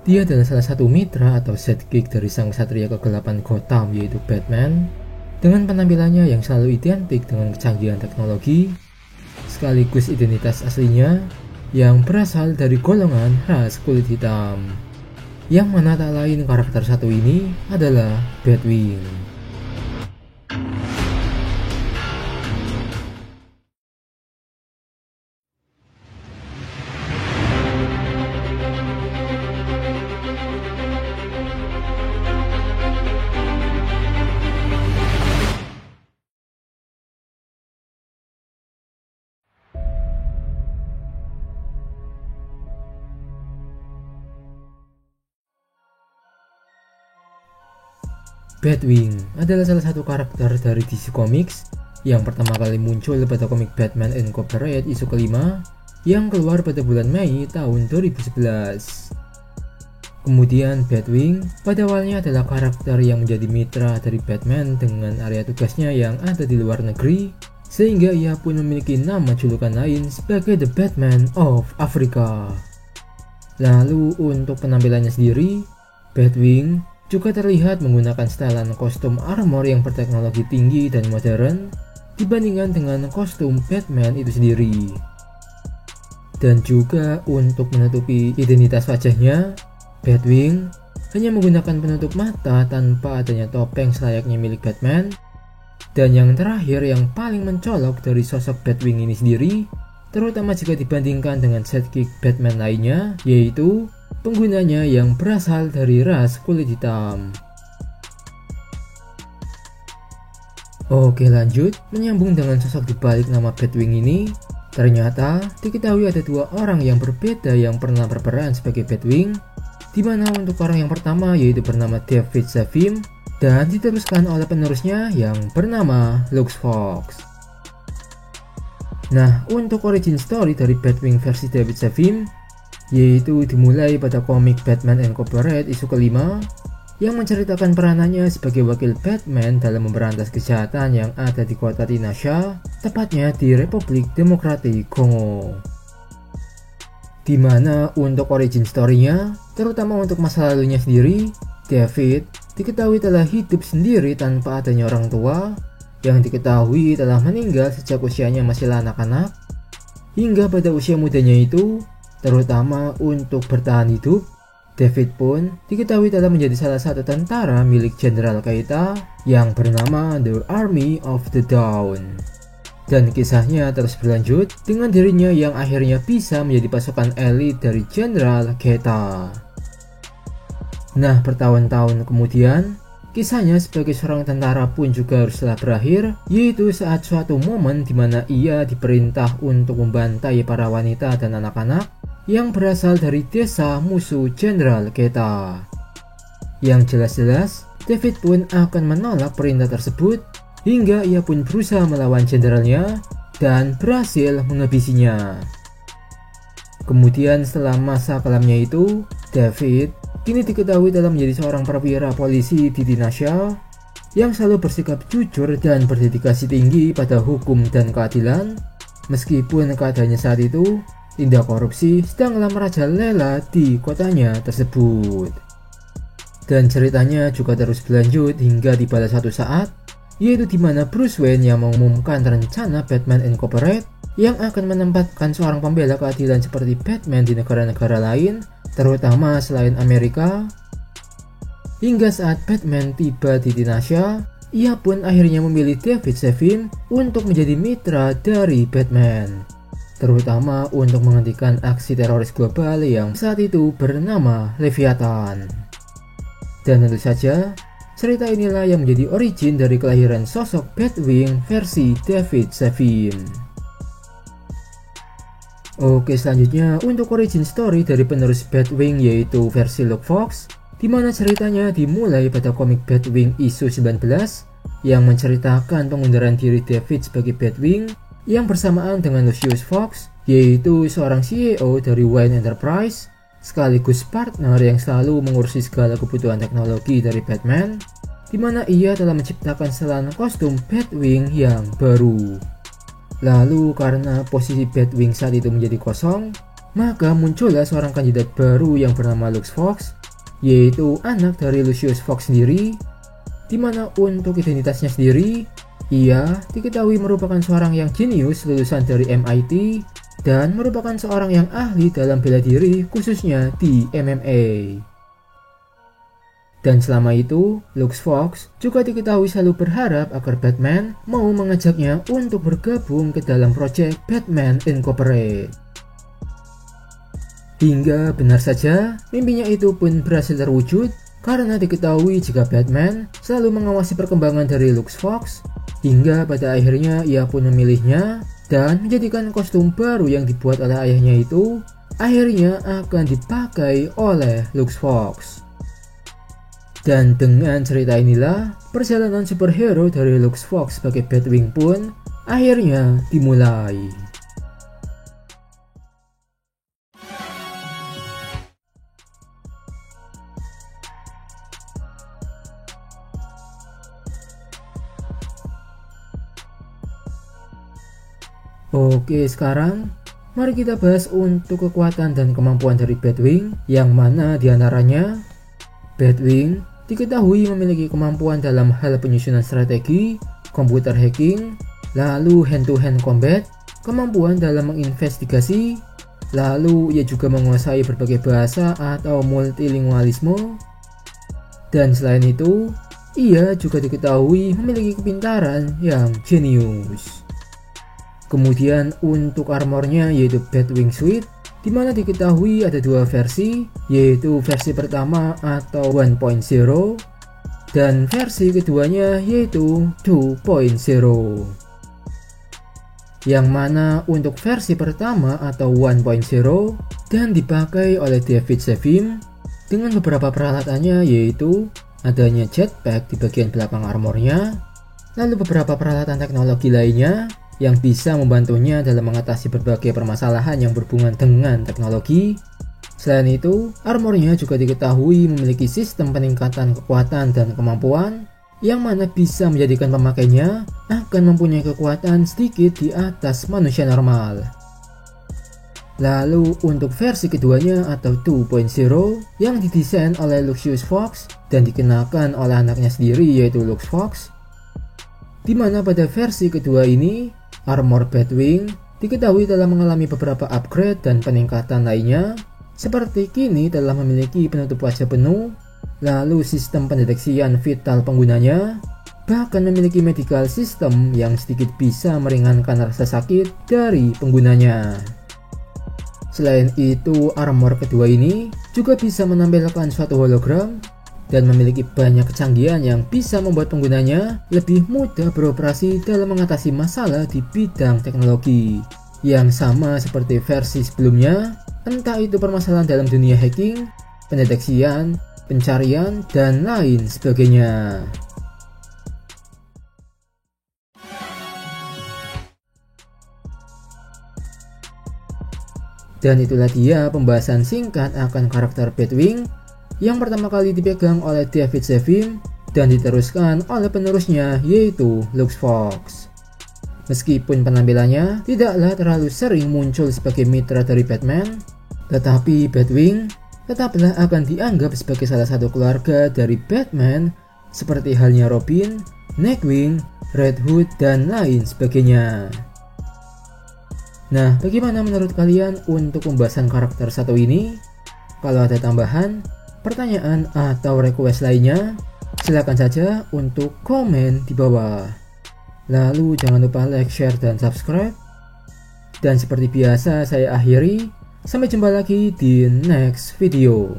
Dia adalah salah satu mitra atau sidekick dari sang ksatria kegelapan Gotham, yaitu Batman, dengan penampilannya yang selalu identik dengan kecanggihan teknologi, sekaligus identitas aslinya yang berasal dari golongan ras kulit hitam. Yang mana tak lain karakter satu ini adalah Batwing. Batwing adalah salah satu karakter dari DC Comics yang pertama kali muncul pada komik Batman Incorporated isu kelima yang keluar pada bulan Mei tahun 2011. Kemudian Batwing pada awalnya adalah karakter yang menjadi mitra dari Batman dengan area tugasnya yang ada di luar negeri, sehingga ia pun memiliki nama julukan lain sebagai The Batman of Africa. Lalu untuk penampilannya sendiri, Batwing juga terlihat menggunakan setelan kostum armor yang berteknologi tinggi dan modern dibandingkan dengan kostum Batman itu sendiri. Dan juga untuk menutupi identitas wajahnya, Batwing hanya menggunakan penutup mata tanpa adanya topeng selayaknya milik Batman. Dan yang terakhir yang paling mencolok dari sosok Batwing ini sendiri, terutama jika dibandingkan dengan sidekick Batman lainnya, yaitu penggunanya yang berasal dari ras kulit hitam. Oke, lanjut menyambung dengan sosok dibalik nama Batwing ini. Ternyata diketahui ada dua orang yang berbeda yang pernah berperan sebagai Batwing, dimana untuk orang yang pertama yaitu bernama David Zaphim dan diteruskan oleh penerusnya yang bernama Luke Fox. Nah, untuk origin story dari Batwing versi David Zaphim yaitu dimulai pada komik Batman Incorporated isu kelima yang menceritakan peranannya sebagai wakil Batman dalam memberantas kejahatan yang ada di kota Tinasha, tepatnya di Republik Demokratik Kongo. Dimana untuk origin story-nya, terutama untuk masa lalunya sendiri, David diketahui telah hidup sendiri tanpa adanya orang tua, yang diketahui telah meninggal sejak usianya masih anak-anak, hingga pada usia mudanya itu, terutama untuk bertahan hidup, David pun diketahui telah menjadi salah satu tentara milik Jenderal Keita yang bernama The Army of the Dawn. Dan kisahnya terus berlanjut dengan dirinya yang akhirnya bisa menjadi pasukan elit dari Jenderal Keita. Nah, bertahun-tahun kemudian, kisahnya sebagai seorang tentara pun juga haruslah berakhir, yaitu saat suatu momen di mana ia diperintah untuk membantai para wanita dan anak-anak yang berasal dari desa musuh Jenderal Keita. Yang jelas-jelas, David pun akan menolak perintah tersebut hingga ia pun berusaha melawan jenderalnya dan berhasil menghabisinya. Kemudian setelah masa kelamnya itu, David kini diketahui telah menjadi seorang perwira polisi di Tinasha yang selalu bersikap jujur dan berdedikasi tinggi pada hukum dan keadilan, meskipun keadaannya saat itu tindak korupsi sedanglah merajalela di kotanya tersebut. Dan ceritanya juga terus berlanjut hingga tiba suatu saat, yaitu dimana Bruce Wayne yang mengumumkan rencana Batman Incorporated yang akan menempatkan seorang pembela keadilan seperti Batman di negara-negara lain, terutama selain Amerika. Hingga saat Batman tiba di Tinasha, ia pun akhirnya memilih David Zaphim untuk menjadi mitra dari Batman, terutama untuk menghentikan aksi teroris global yang saat itu bernama Leviathan. Dan tentu saja, cerita inilah yang menjadi origin dari kelahiran sosok Batwing versi David Zaphim. Oke, selanjutnya untuk origin story dari penerus Batwing yaitu versi Luke Fox, dimana ceritanya dimulai pada komik Batwing isu 19 yang menceritakan pengunduran diri David sebagai Batwing yang bersamaan dengan Lucius Fox, yaitu seorang CEO dari Wayne Enterprise, sekaligus partner yang selalu mengurusi segala kebutuhan teknologi dari Batman, di mana ia telah menciptakan setelan kostum Batwing yang baru. Lalu karena posisi Batwing saat itu menjadi kosong, maka muncullah seorang kandidat baru yang bernama Lux Fox, yaitu anak dari Lucius Fox sendiri, dimana untuk identitasnya sendiri, ia diketahui merupakan seorang yang jenius lulusan dari MIT dan merupakan seorang yang ahli dalam bela diri khususnya di MMA. Dan selama itu, Lux Fox juga diketahui selalu berharap agar Batman mau mengajaknya untuk bergabung ke dalam proyek Batman Incorporated. Hingga benar saja, mimpinya itu pun berhasil terwujud karena diketahui jika Batman selalu mengawasi perkembangan dari Lux Fox, hingga pada akhirnya ia pun memilihnya dan menjadikan kostum baru yang dibuat oleh ayahnya itu akhirnya akan dipakai oleh Lux Fox. Dan dengan cerita inilah, perjalanan superhero dari Lux Fox sebagai Batwing pun akhirnya dimulai. Oke, sekarang mari kita bahas untuk kekuatan dan kemampuan dari Batwing, yang mana diantaranya Batwing diketahui memiliki kemampuan dalam hal penyusunan strategi, komputer hacking, lalu hand-to-hand combat, kemampuan dalam menginvestigasi, lalu ia juga menguasai berbagai bahasa atau multilingualisme, dan selain itu, ia juga diketahui memiliki kepintaran yang jenius. Kemudian untuk armornya yaitu Batwing Suit, dimana diketahui ada dua versi, yaitu versi pertama atau 1.0 dan versi keduanya yaitu 2.0. Yang mana untuk versi pertama atau 1.0 dan dipakai oleh David Sevim dengan beberapa peralatannya, yaitu adanya jetpack di bagian belakang armornya, lalu beberapa peralatan teknologi lainnya yang bisa membantunya dalam mengatasi berbagai permasalahan yang berhubungan dengan teknologi. Selain itu, armornya juga diketahui memiliki sistem peningkatan kekuatan dan kemampuan, yang mana bisa menjadikan pemakainya akan mempunyai kekuatan sedikit di atas manusia normal. Lalu untuk versi keduanya atau 2.0 yang didesain oleh Lucius Fox dan dikenakan oleh anaknya sendiri yaitu Lux Fox, dimana pada versi kedua ini armor Batwing diketahui telah mengalami beberapa upgrade dan peningkatan lainnya, seperti kini telah memiliki penutup wajah penuh, lalu sistem pendeteksian vital penggunanya, bahkan memiliki medical system yang sedikit bisa meringankan rasa sakit dari penggunanya. Selain itu, armor kedua ini juga bisa menampilkan suatu hologram dan memiliki banyak kecanggihan yang bisa membuat penggunanya lebih mudah beroperasi dalam mengatasi masalah di bidang teknologi, yang sama seperti versi sebelumnya, entah itu permasalahan dalam dunia hacking, pendeteksian, pencarian, dan lain sebagainya. Dan itulah dia pembahasan singkat akan karakter Batwing yang pertama kali dipegang oleh David Sevim dan diteruskan oleh penerusnya yaitu Lux Fox. Meskipun penampilannya tidaklah terlalu sering muncul sebagai mitra dari Batman, tetapi Batwing tetaplah akan dianggap sebagai salah satu keluarga dari Batman, seperti halnya Robin, Nightwing, Red Hood, dan lain sebagainya. Nah, bagaimana menurut kalian untuk pembahasan karakter satu ini? Kalau ada tambahan, pertanyaan atau request lainnya, silakan saja untuk komen di bawah. Lalu jangan lupa like, share, dan subscribe. Dan seperti biasa saya akhiri, sampai jumpa lagi di next video.